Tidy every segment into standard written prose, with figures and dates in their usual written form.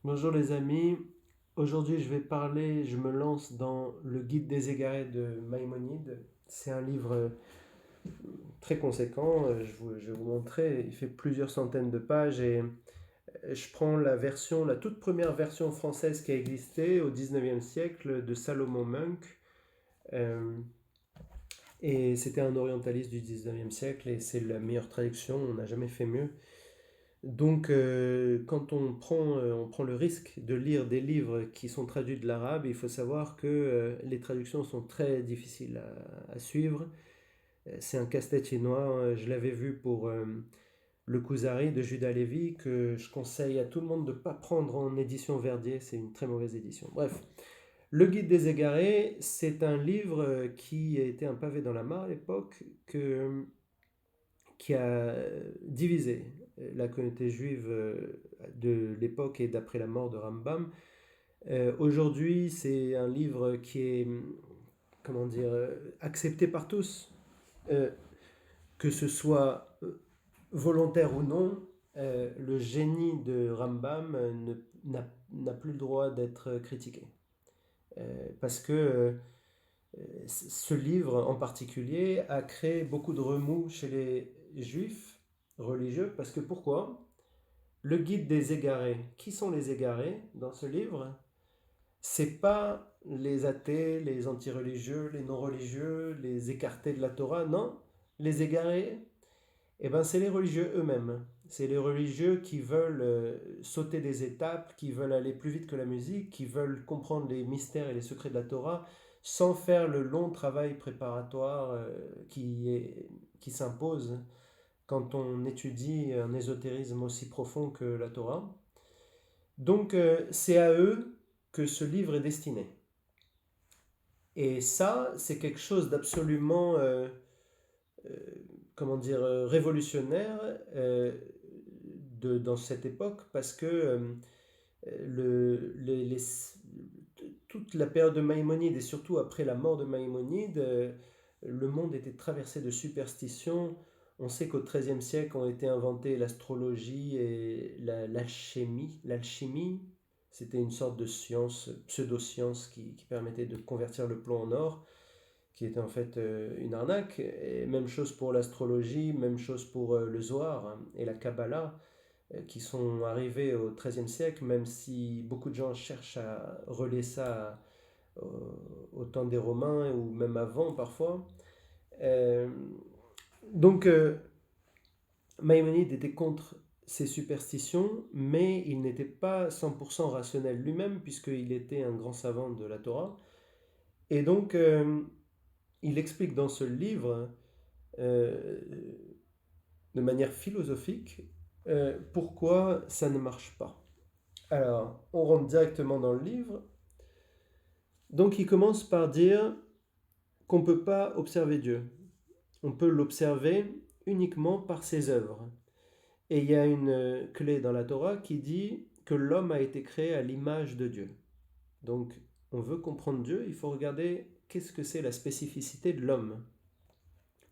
Bonjour les amis, aujourd'hui je me lance dans le guide des égarés de Maïmonide. C'est un livre très conséquent, je vais vous montrer, il fait plusieurs centaines de pages et je prends la toute première version française qui a existé au 19e siècle de Salomon Munk. Euh, et c'était un orientaliste du 19e siècle et c'est la meilleure traduction, on n'a jamais fait mieux. Donc, quand on prend le risque de lire des livres qui sont traduits de l'arabe, il faut savoir que les traductions sont très difficiles à suivre. C'est un casse-tête chinois. Je l'avais vu pour Le Kuzari de Judas Lévy, que je conseille à tout le monde de ne pas prendre en édition Verdier. C'est une très mauvaise édition. Bref, Le Guide des Égarés, c'est un livre qui a été un pavé dans la mare à l'époque, qui a divisé la communauté juive de l'époque et d'après la mort de Rambam. Aujourd'hui, c'est un livre qui est, comment dire, accepté par tous, euh, que ce soit volontaire ou non. Le génie de Rambam n'a plus le droit d'être critiqué. Parce que ce livre en particulier a créé beaucoup de remous chez les juifs religieux. Parce que pourquoi? Le guide des égarés. Qui sont les égarés dans ce livre? C'est pas les athées, les anti-religieux, les non-religieux, les écartés de la Torah, non. Les égarés, eh ben, c'est les religieux eux-mêmes. C'est les religieux qui veulent sauter des étapes, qui veulent aller plus vite que la musique, qui veulent comprendre les mystères et les secrets de la Torah sans faire le long travail préparatoire qui s'impose quand on étudie un ésotérisme aussi profond que la Torah. Donc c'est à eux que ce livre est destiné. Et ça, c'est quelque chose d'absolument, euh, comment dire, révolutionnaire dans cette époque, parce que le, les- toute la période de Maïmonide, et surtout après la mort de Maïmonide, le monde était traversé de superstitions. On sait qu'au XIIIe siècle ont été inventées l'astrologie et l'alchimie. C'était une sorte de science, pseudo-science qui permettait de convertir le plomb en or, qui était en fait une arnaque. Et même chose pour l'astrologie, même chose pour le Zohar, hein, et la Kabbalah, qui sont arrivés au XIIIe siècle, même si beaucoup de gens cherchent à relier ça au temps des Romains ou même avant parfois. Euh, donc Maïmonide était contre ces superstitions, mais il n'était pas 100% rationnel lui-même, puisqu'il était un grand savant de la Torah. Et donc, il explique dans ce livre, euh, de manière philosophique, pourquoi ça ne marche pas. Alors, on rentre directement dans le livre. Donc, il commence par dire qu'on ne peut pas observer Dieu. On peut l'observer uniquement par ses œuvres. Et il y a une clé dans la Torah qui dit que l'homme a été créé à l'image de Dieu. Donc, on veut comprendre Dieu, il faut regarder qu'est-ce que c'est la spécificité de l'homme.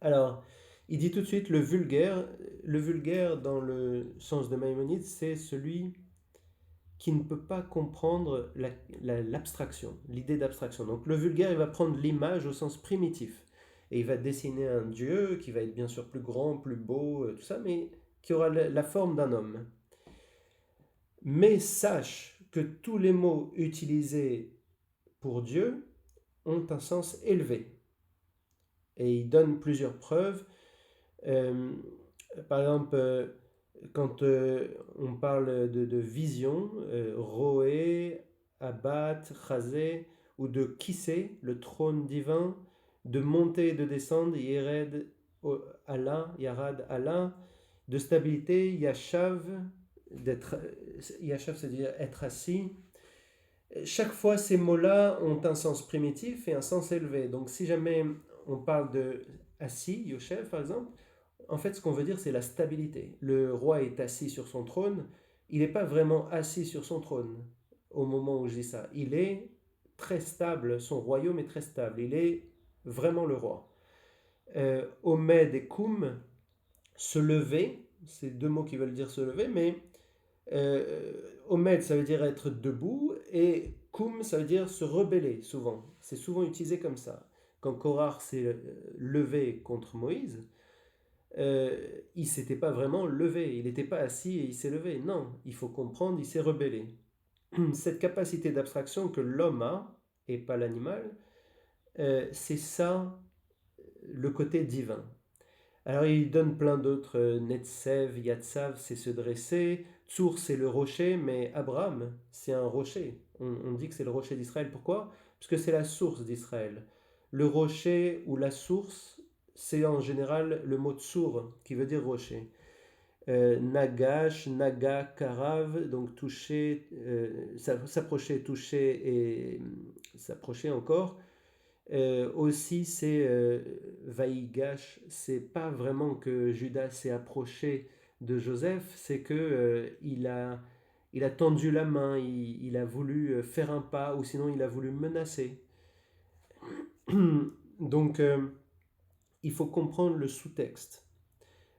Alors, il dit tout de suite le vulgaire. Le vulgaire, dans le sens de Maïmonide, c'est celui qui ne peut pas comprendre l'abstraction, l'idée d'abstraction. Donc le vulgaire, il va prendre l'image au sens primitif. Et il va dessiner un dieu qui va être bien sûr plus grand, plus beau, tout ça, mais qui aura la forme d'un homme. Mais sache que tous les mots utilisés pour Dieu ont un sens élevé. Et il donne plusieurs preuves. Euh, Par exemple, quand on parle de vision, Roé, Abbat, Chazé, ou de Kissé, le trône divin, de monter et de descendre, Yered, Allah, Yarad, Allah, de stabilité, Yashav, Yashav, c'est-à-dire être assis. Chaque fois, ces mots-là ont un sens primitif et un sens élevé. Donc, si jamais on parle de assis, Yoshev par exemple, en fait, ce qu'on veut dire, c'est la stabilité. Le roi est assis sur son trône. Il n'est pas vraiment assis sur son trône au moment où je dis ça. Il est très stable. Son royaume est très stable. Il est vraiment le roi. Omed et Koum, se lever, c'est deux mots qui veulent dire se lever, mais Omed, ça veut dire être debout, et Koum, ça veut dire se rebeller, souvent. C'est souvent utilisé comme ça. Quand Korach s'est levé contre Moïse, il s'était pas vraiment levé, il n'était pas assis et il s'est levé. Non, il faut comprendre, il s'est rebellé. Cette capacité d'abstraction que l'homme a, et pas l'animal, c'est ça le côté divin. Alors il donne plein d'autres, Netsev, Yatsav, c'est se dresser, Tsour, c'est le rocher, mais Abraham, c'est un rocher. On dit que c'est le rocher d'Israël. Pourquoi? Parce que c'est la source d'Israël. Le rocher ou la source, c'est en général le mot Tsour, qui veut dire rocher. Nagash, Naga, Karav, donc toucher, s'approcher, toucher et s'approcher encore. Aussi, c'est Vaïgash, c'est pas vraiment que Judas s'est approché de Joseph, c'est que il a tendu la main, il a voulu faire un pas, ou sinon il a voulu menacer. Donc, il faut comprendre le sous-texte.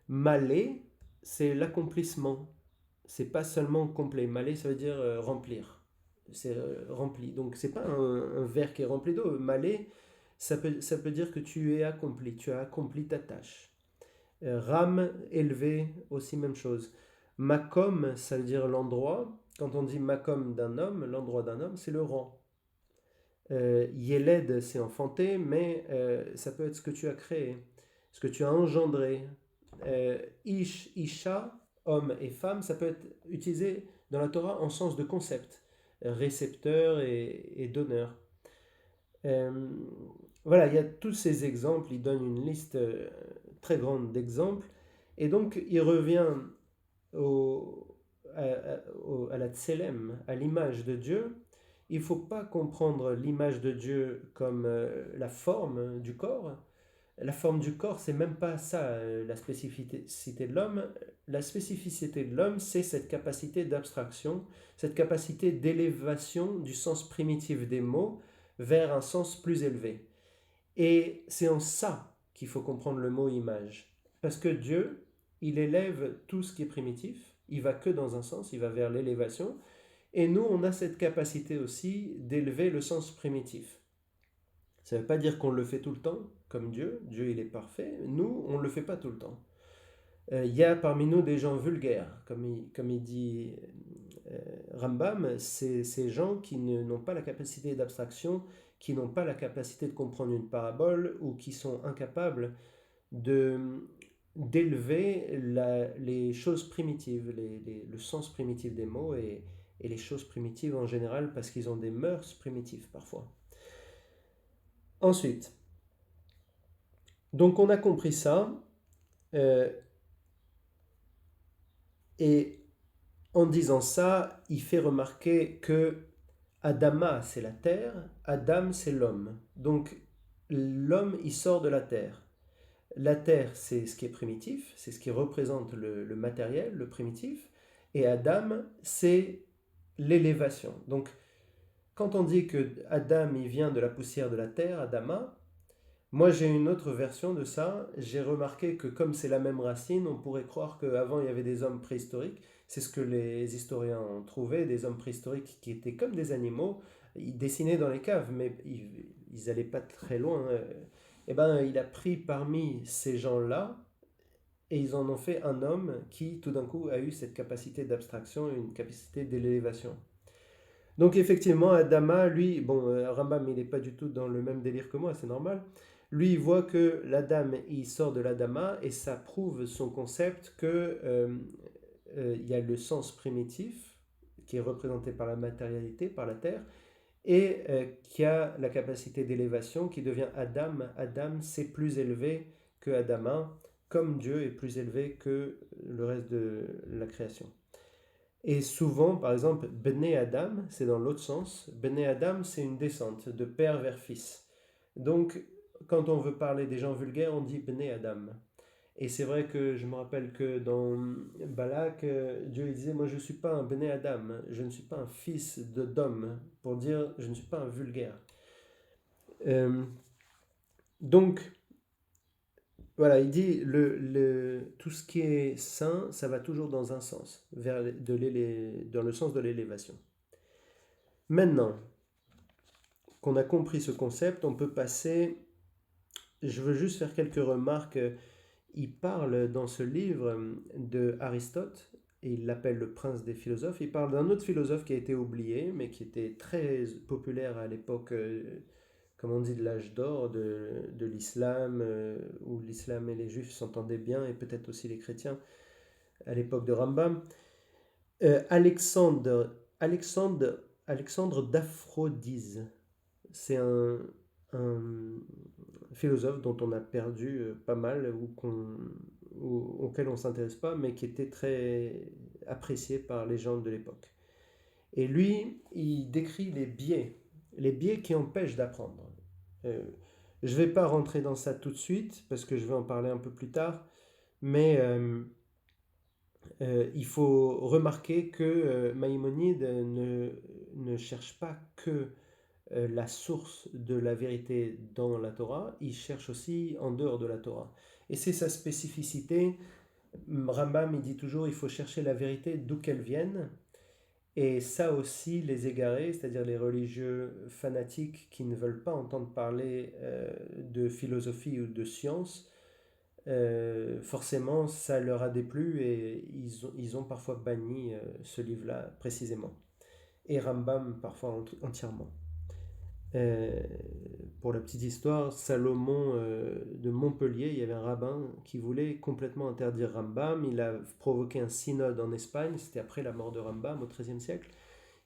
Malé, c'est l'accomplissement. C'est pas seulement complet. Malé, ça veut dire remplir. C'est rempli. Donc, c'est pas un verre qui est rempli d'eau. Malé, ça peut dire que tu es accompli. Tu as accompli ta tâche. Ram, élevé, aussi même chose. Makom, ça veut dire l'endroit. Quand on dit makom d'un homme, l'endroit d'un homme, c'est le rang. Yeled, c'est enfanté, mais ça peut être ce que tu as créé, ce que tu as engendré. Ish, Isha, homme et femme, ça peut être utilisé dans la Torah en sens de concept, récepteur et donneur. Voilà, il y a tous ces exemples, il donne une liste très grande d'exemples, et donc il revient au, à la Tselem, à l'image de Dieu. Il ne faut pas comprendre l'image de Dieu comme la forme du corps. La forme du corps, c'est même pas ça la spécificité de l'homme. La spécificité de l'homme, c'est cette capacité d'abstraction, cette capacité d'élévation du sens primitif des mots vers un sens plus élevé. Et c'est en ça qu'il faut comprendre le mot image. Parce que Dieu, il élève tout ce qui est primitif, il va que dans un sens, il va vers l'élévation. Et nous, on a cette capacité aussi d'élever le sens primitif. Ça ne veut pas dire qu'on le fait tout le temps, comme Dieu. Dieu, il est parfait. Nous, on ne le fait pas tout le temps. Il y a parmi nous des gens vulgaires, comme il dit Rambam, c'est ces gens qui n'ont pas la capacité d'abstraction, qui n'ont pas la capacité de comprendre une parabole ou qui sont incapables d'élever les choses primitives, le sens primitif des mots et les choses primitives en général parce qu'ils ont des mœurs primitives parfois. Ensuite, donc on a compris ça et en disant ça, il fait remarquer que Adama c'est la terre, Adam c'est l'homme. Donc l'homme il sort de la terre. La terre, c'est ce qui est primitif, c'est ce qui représente le matériel, le primitif, et Adam, c'est l'élévation. Donc, quand on dit que Adam, il vient de la poussière de la terre, Adama, moi j'ai une autre version de ça. J'ai remarqué que comme c'est la même racine, on pourrait croire qu'avant il y avait des hommes préhistoriques. C'est ce que les historiens ont trouvé, des hommes préhistoriques qui étaient comme des animaux. Ils dessinaient dans les caves, mais ils n'allaient pas très loin. Eh ben, il a pris parmi ces gens-là et ils en ont fait un homme qui, tout d'un coup, a eu cette capacité d'abstraction, une capacité d'élévation. Donc, effectivement, Adama, lui, bon, Rambam, il n'est pas du tout dans le même délire que moi, c'est normal. Lui, il voit que l'Adam, il sort de l'Adama et ça prouve son concept que il y a le sens primitif qui est représenté par la matérialité, par la terre, et qui a la capacité d'élévation qui devient Adam. Adam, c'est plus élevé que Adama, comme Dieu est plus élevé que le reste de la création. Et souvent, par exemple, Bnei Adam, c'est dans l'autre sens. Bnei Adam, c'est une descente de père vers fils. Donc, quand on veut parler des gens vulgaires, on dit Bnei Adam. Et c'est vrai que je me rappelle que dans Balak, Dieu il disait, moi je ne suis pas un Bnei Adam, je ne suis pas un fils d'homme, pour dire je ne suis pas un vulgaire. Donc, Voilà, il dit tout ce qui est saint, ça va toujours dans un sens, dans le sens de l'élévation. Maintenant qu'on a compris ce concept, on peut passer. Je veux juste faire quelques remarques. Il parle dans ce livre de Aristote, et il l'appelle le prince des philosophes. Il parle d'un autre philosophe qui a été oublié, mais qui était très populaire à l'époque, comme on dit, de l'âge d'or de l'islam, où l'islam et les juifs s'entendaient bien, et peut-être aussi les chrétiens, à l'époque de Rambam. Alexandre d'Aphrodise. C'est un philosophe dont on a perdu pas mal, auquel on ne s'intéresse pas, mais qui était très apprécié par les gens de l'époque. Et lui, il décrit les biais qui empêchent d'apprendre. Euh, je ne vais pas rentrer dans ça tout de suite, parce que je vais en parler un peu plus tard, mais il faut remarquer que Maïmonide ne cherche pas que la source de la vérité dans la Torah, il cherche aussi en dehors de la Torah. Et c'est sa spécificité. Rambam, il dit toujours, il faut chercher la vérité d'où qu'elle vienne. Et ça aussi, les égarés, c'est-à-dire les religieux fanatiques qui ne veulent pas entendre parler de philosophie ou de science, forcément, ça leur a déplu et ils ont parfois banni ce livre-là précisément. Et Rambam parfois entièrement. Euh, pour la petite histoire, Salomon de Montpellier, il y avait un rabbin qui voulait complètement interdire Rambam. Il a provoqué un synode en Espagne, c'était après la mort de Rambam au XIIIe siècle,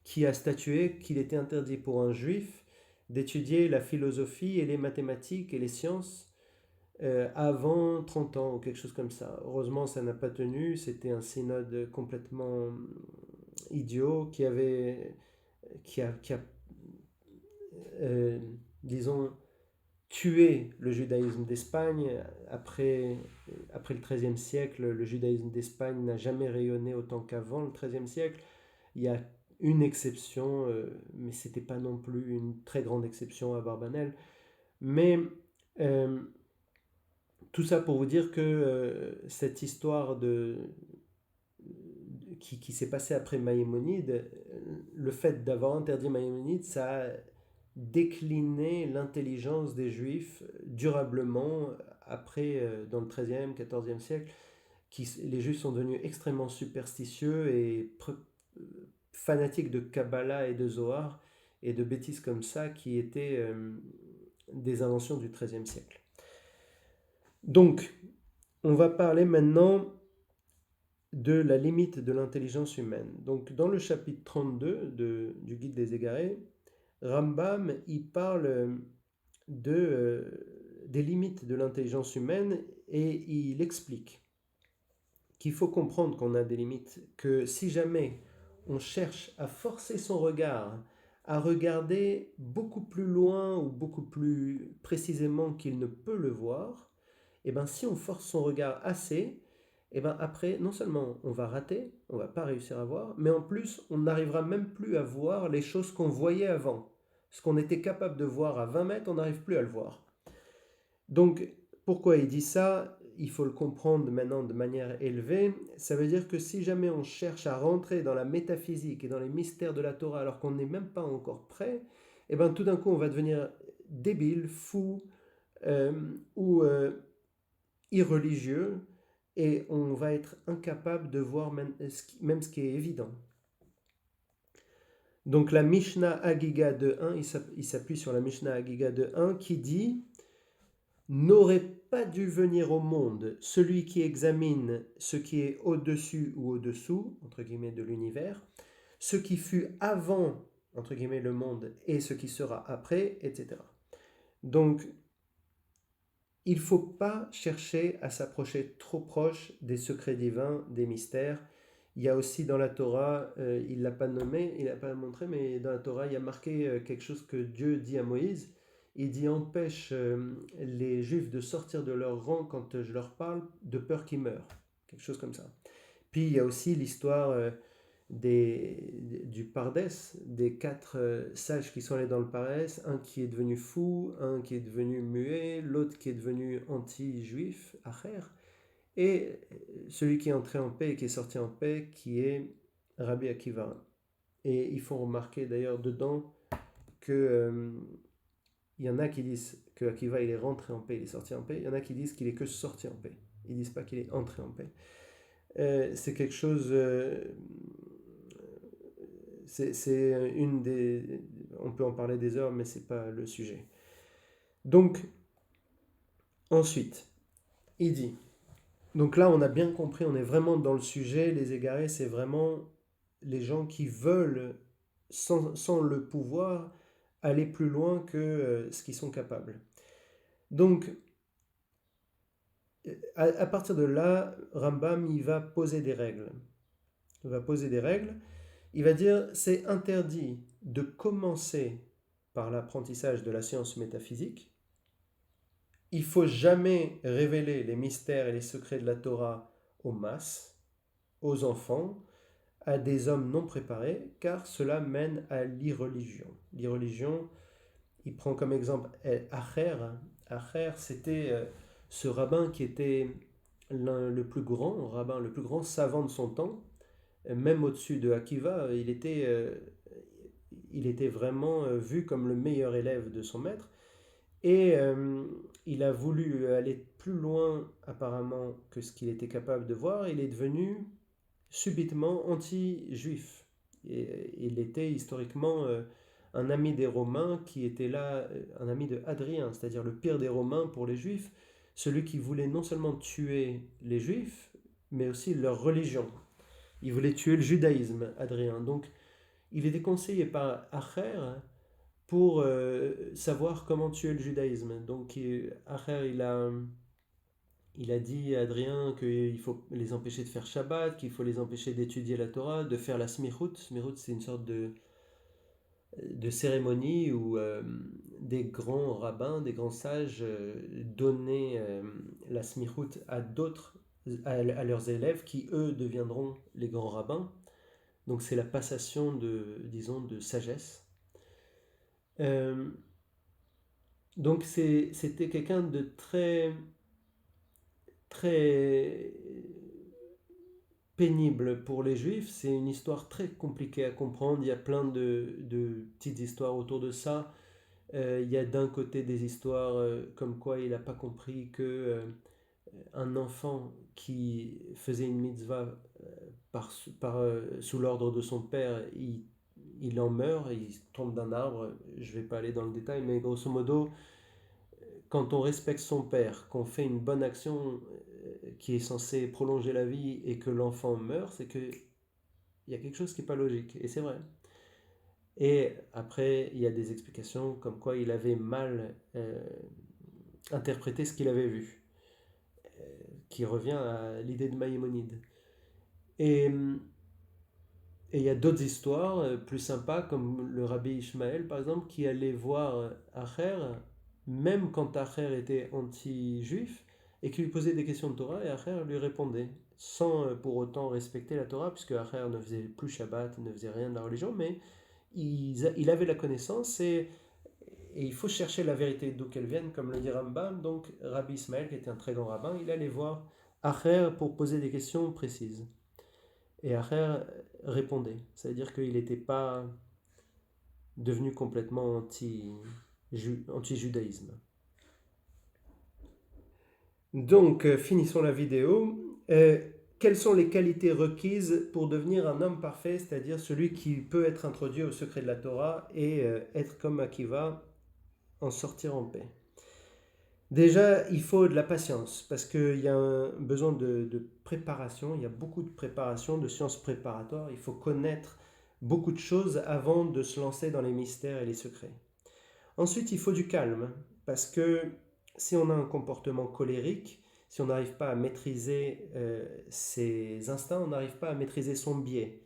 qui a statué qu'il était interdit pour un juif d'étudier la philosophie et les mathématiques et les sciences avant 30 ans ou quelque chose comme ça. Heureusement, ça n'a pas tenu, c'était un synode complètement idiot qui a euh, disons, tué le judaïsme d'Espagne. Après le XIIIe siècle, le judaïsme d'Espagne n'a jamais rayonné autant qu'avant le XIIIe siècle. Il y a une exception, mais c'était pas non plus une très grande exception à Barbanel. Mais euh, tout ça pour vous dire que cette histoire qui s'est passée après Maïmonide, le fait d'avoir interdit Maïmonide, ça a décliné l'intelligence des Juifs durablement après, dans le XIIIe, XIVe siècle. Les Juifs sont devenus extrêmement superstitieux et fanatiques de Kabbalah et de Zohar et de bêtises comme ça qui étaient des inventions du XIIIe siècle. Donc, on va parler maintenant de la limite de l'intelligence humaine. Donc, dans le chapitre 32 du Guide des égarés, Rambam il parle des limites de l'intelligence humaine et il explique qu'il faut comprendre qu'on a des limites, que si jamais on cherche à forcer son regard, à regarder beaucoup plus loin ou beaucoup plus précisément qu'il ne peut le voir, et bien si on force son regard assez, et bien après, non seulement on va rater, on va pas réussir à voir, mais en plus on n'arrivera même plus à voir les choses qu'on voyait avant. Ce qu'on était capable de voir à 20 mètres, on n'arrive plus à le voir. Donc, pourquoi il dit ça? Il faut le comprendre maintenant de manière élevée. Ça veut dire que si jamais on cherche à rentrer dans la métaphysique et dans les mystères de la Torah alors qu'on n'est même pas encore prêt, et bien tout d'un coup on va devenir débile, fou euh, ou irreligieux et on va être incapable de voir même ce qui est évident. Donc la Mishnah Hagiga de 1, il s'appuie sur la Mishnah Hagiga de 1 qui dit n'aurait pas dû venir au monde celui qui examine ce qui est au-dessus ou au-dessous, entre guillemets, de l'univers, ce qui fut avant, entre guillemets, le monde et ce qui sera après, etc. Donc, il ne faut pas chercher à s'approcher trop proche des secrets divins, des mystères. Il y a aussi dans la Torah, il ne l'a pas nommé, il ne l'a pas montré, mais dans la Torah, il y a marqué quelque chose que Dieu dit à Moïse. Il dit empêche les Juifs de sortir de leur rang quand je leur parle, de peur qu'ils meurent. Quelque chose comme ça. Puis il y a aussi l'histoire du Pardès, des 4 sages qui sont allés dans le Pardès, un qui est devenu fou, un qui est devenu muet, l'autre qui est devenu anti-juif, Acher, et celui qui est entré en paix et qui est sorti en paix, qui est Rabbi Akiva. Et il faut remarquer d'ailleurs dedans que il y en a qui disent que Akiva il est rentré en paix, il est sorti en paix. Il y en a qui disent qu'il est que sorti en paix. Ils disent pas qu'il est entré en paix. C'est quelque chose. C'est une des. On peut en parler des heures, mais c'est pas le sujet. Donc ensuite, il dit. Donc là, on a bien compris, on est vraiment dans le sujet. Les égarés, c'est vraiment les gens qui veulent, sans le pouvoir, aller plus loin que ce qu'ils sont capables. Donc, à partir de là, Rambam, il va poser des règles. Il va poser des règles. Il va dire, c'est interdit de commencer par l'apprentissage de la science métaphysique. Il ne faut jamais révéler les mystères et les secrets de la Torah aux masses, aux enfants, à des hommes non préparés, car cela mène à l'irreligion. L'irreligion, il prend comme exemple Acher. Acher, c'était ce rabbin qui était le plus grand rabbin, le plus grand savant de son temps, même au-dessus de Akiva. Il était vraiment vu comme le meilleur élève de son maître. Et il a voulu aller plus loin apparemment que ce qu'il était capable de voir. Il est devenu subitement anti-juif. Et il était historiquement un ami des Romains qui était là, un ami de Hadrien, c'est-à-dire le pire des Romains pour les Juifs, celui qui voulait non seulement tuer les Juifs, mais aussi leur religion. Il voulait tuer le judaïsme, Hadrien. Donc il était conseillé par Acher pour savoir comment tuer le judaïsme. Donc Acher, il a dit à Adrien qu'il faut les empêcher de faire Shabbat, qu'il faut les empêcher d'étudier la Torah, de faire la smichut. Smichut, c'est une sorte de cérémonie où des grands rabbins, des grands sages donnaient la smichut à d'autres, à leurs élèves qui, eux, deviendront les grands rabbins. Donc c'est la passation disons, de sagesse. Donc c'était quelqu'un de très pénible pour les juifs. C'est une histoire très compliquée à comprendre. Il y a plein de petites histoires autour de ça. Il y a d'un côté des histoires comme quoi il n'a pas compris que un enfant qui faisait une mitzvah sous l'ordre de son père, il en meurt, il tombe d'un arbre. Je ne vais pas aller dans le détail, mais grosso modo, quand on respecte son père, qu'on fait une bonne action qui est censée prolonger la vie et que l'enfant meurt, c'est qu'il y a quelque chose qui n'est pas logique. Et c'est vrai. Et après, il y a des explications comme quoi il avait mal interprété ce qu'il avait vu, qui revient à l'idée de Maïmonide. Et il y a d'autres histoires plus sympas, comme le rabbi Ishmael, par exemple, qui allait voir Acher, même quand Acher était anti-juif, et qui lui posait des questions de Torah, et Acher lui répondait, sans pour autant respecter la Torah, puisque Acher ne faisait plus Shabbat, ne faisait rien de la religion, mais il avait la connaissance, et il faut chercher la vérité d'où qu'elle vienne, comme le dit Rambam. Donc Rabbi Ishmael, qui était un très grand rabbin, il allait voir Acher pour poser des questions précises. Et Acher répondait. C'est-à-dire qu'il n'était pas devenu complètement anti-judaïsme. Donc, finissons la vidéo. Quelles sont les qualités requises pour devenir un homme parfait, c'est-à-dire celui qui peut être introduit au secret de la Torah et être comme Akiva, en sortir en paix? Déjà, il faut de la patience, parce qu'il y a un besoin de préparation, il y a beaucoup de préparation, de sciences préparatoires, il faut connaître beaucoup de choses avant de se lancer dans les mystères et les secrets. Ensuite, il faut du calme, parce que si on a un comportement colérique, si on n'arrive pas à maîtriser ses instincts, on n'arrive pas à maîtriser son biais.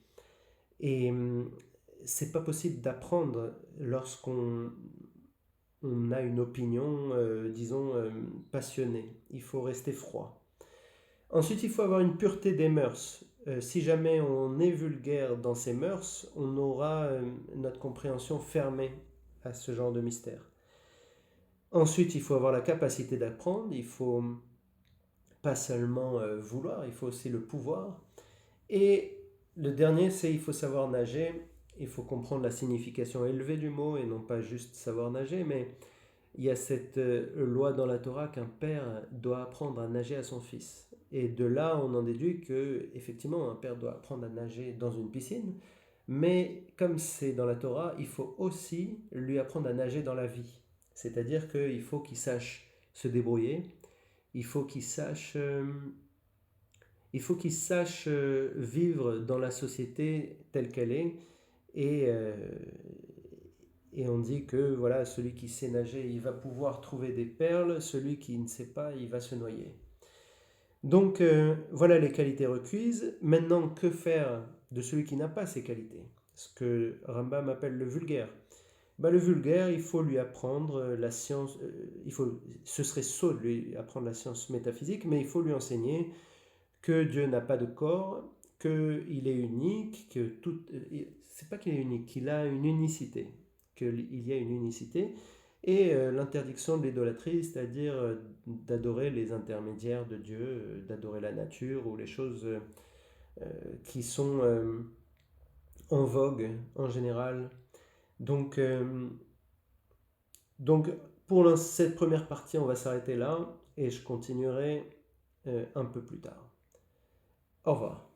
Et c'est pas possible d'apprendre lorsqu'on a une opinion, disons, passionnée. Il faut rester froid. Ensuite, il faut avoir une pureté des mœurs. si jamais on est vulgaire dans ses mœurs, on aura notre compréhension fermée à ce genre de mystère. Ensuite, il faut avoir la capacité d'apprendre, il faut pas seulement vouloir, il faut aussi le pouvoir. Et le dernier, c'est il faut savoir nager, il faut comprendre la signification élevée du mot et non pas juste savoir nager, mais il y a cette loi dans la Torah qu'un père doit apprendre à nager à son fils. Et de là, on en déduit que effectivement, un père doit apprendre à nager dans une piscine, mais comme c'est dans la Torah, il faut aussi lui apprendre à nager dans la vie. C'est-à-dire qu'il faut qu'il sache se débrouiller, il faut qu'il sache, vivre dans la société telle qu'elle est, et, euh, et on dit que voilà, celui qui sait nager, il va pouvoir trouver des perles, celui qui ne sait pas, il va se noyer. Donc voilà les qualités requises. Maintenant, que faire de celui qui n'a pas ces qualités? Ce que Rambam appelle le vulgaire. Le vulgaire, il faut lui apprendre la science, ce serait sot de lui apprendre la science métaphysique, mais il faut lui enseigner que Dieu n'a pas de corps, qu'il est unique, que tout, c'est pas qu'il est unique, qu'il a une unicité, qu'il y a une unicité, et l'interdiction de l'idolâtrie, c'est-à-dire d'adorer les intermédiaires de Dieu, d'adorer la nature ou les choses qui sont en vogue en général. Donc, donc pour cette première partie, on va s'arrêter là et je continuerai un peu plus tard. Au revoir.